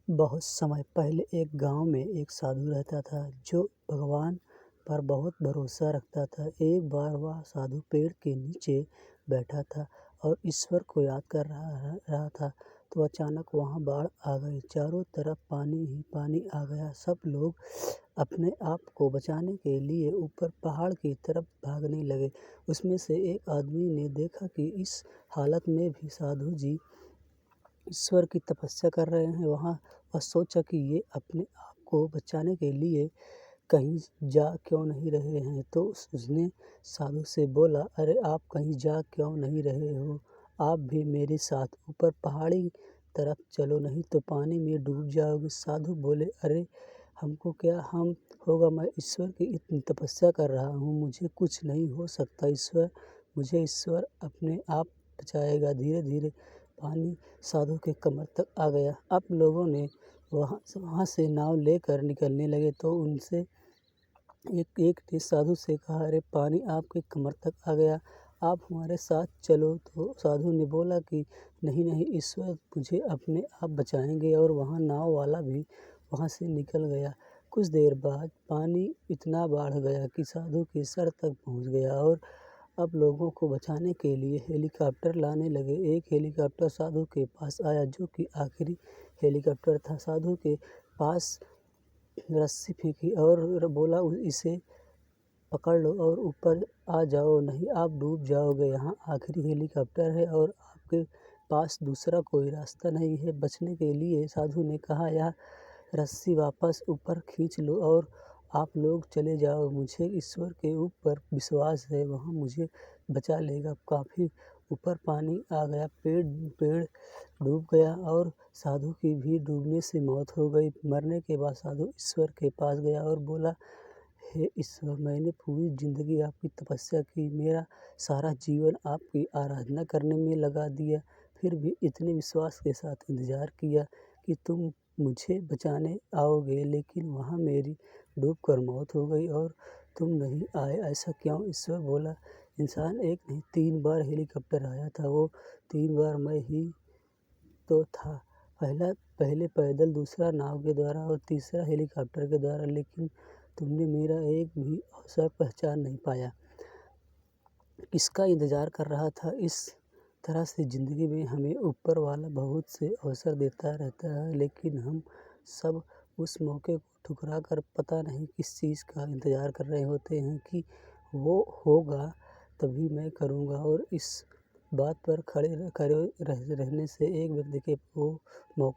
बहुत समय पहले एक गांव में एक साधु रहता था जो भगवान पर बहुत भरोसा रखता था। एक बार वह साधु पेड़ के नीचे बैठा था और ईश्वर को याद कर रहा था, तो अचानक वहां बाढ़ आ गई। चारों तरफ पानी ही पानी आ गया। सब लोग अपने आप को बचाने के लिए ऊपर पहाड़ की तरफ भागने लगे। उसमें से एक आदमी ने देखा कि इस हालत में भी साधु जी ईश्वर की तपस्या कर रहे हैं। वह सोचा कि ये अपने आप को बचाने के लिए कहीं जा क्यों नहीं रहे हैं। तो उसने साधु से बोला, अरे आप कहीं जा क्यों नहीं रहे हो, आप भी मेरे साथ ऊपर पहाड़ी तरफ चलो, नहीं तो पानी में डूब जाओगे। साधु बोले, अरे हमको क्या हम होगा, मैं ईश्वर की इतनी तपस्या कर रहा हूँ, मुझे कुछ नहीं हो सकता। ईश्वर अपने आप बचाएगा। धीरे धीरे पानी साधु के कमर तक आ गया। अब लोगों ने वहाँ से नाव लेकर निकलने लगे, तो उनसे एक ने साधु से कहा, अरे पानी आपके कमर तक आ गया, आप हमारे साथ चलो। तो साधु ने बोला कि नहीं, ईश्वर मुझे अपने आप बचाएंगे। और वहाँ नाव वाला भी वहाँ से निकल गया। कुछ देर बाद पानी इतना बढ़ गया कि साधु के सर तक पहुँच गया और अब लोगों को बचाने के लिए हेलीकॉप्टर लाने लगे। एक हेलीकॉप्टर साधु के पास आया, जो कि आखिरी हेलीकॉप्टर था। साधु के पास रस्सी फेंकी और बोला, इसे पकड़ लो और ऊपर आ जाओ, नहीं आप डूब जाओगे। यहाँ आखिरी हेलीकॉप्टर है और आपके पास दूसरा कोई रास्ता नहीं है बचने के लिए। साधु ने कहा, यह रस्सी वापस ऊपर खींच लो और आप लोग चले जाओ। मुझे ईश्वर के ऊपर विश्वास है, वहाँ मुझे बचा लेगा। काफ़ी ऊपर पानी आ गया, पेड़ डूब गया और साधु की भी डूबने से मौत हो गई। मरने के बाद साधु ईश्वर के पास गया और बोला, हे ईश्वर, मैंने पूरी ज़िंदगी आपकी तपस्या की, मेरा सारा जीवन आपकी आराधना करने में लगा दिया, फिर भी इतने विश्वास के साथ इंतज़ार किया कि तुम मुझे बचाने आओगे, लेकिन वहाँ मेरी डूबकर मौत हो गई और तुम नहीं आए, ऐसा क्यों? ईश्वर बोला, इंसान एक नहीं 3 बार हेलीकॉप्टर आया था, वो 3 बार मैं ही तो था। पहले पैदल, दूसरा नाव के द्वारा और तीसरा हेलीकॉप्टर के द्वारा, लेकिन तुमने मेरा एक भी अवसर पहचान नहीं पाया। किसका इंतज़ार कर रहा था? इस तरह से ज़िंदगी में हमें ऊपर वाला बहुत से अवसर देता रहता है, लेकिन हम सब उस मौके को ठुकरा कर पता नहीं किस चीज़ का इंतज़ार कर रहे होते हैं कि वो होगा तभी मैं करूँगा। और इस बात पर खड़े रहने से एक व्यक्ति के वो मौका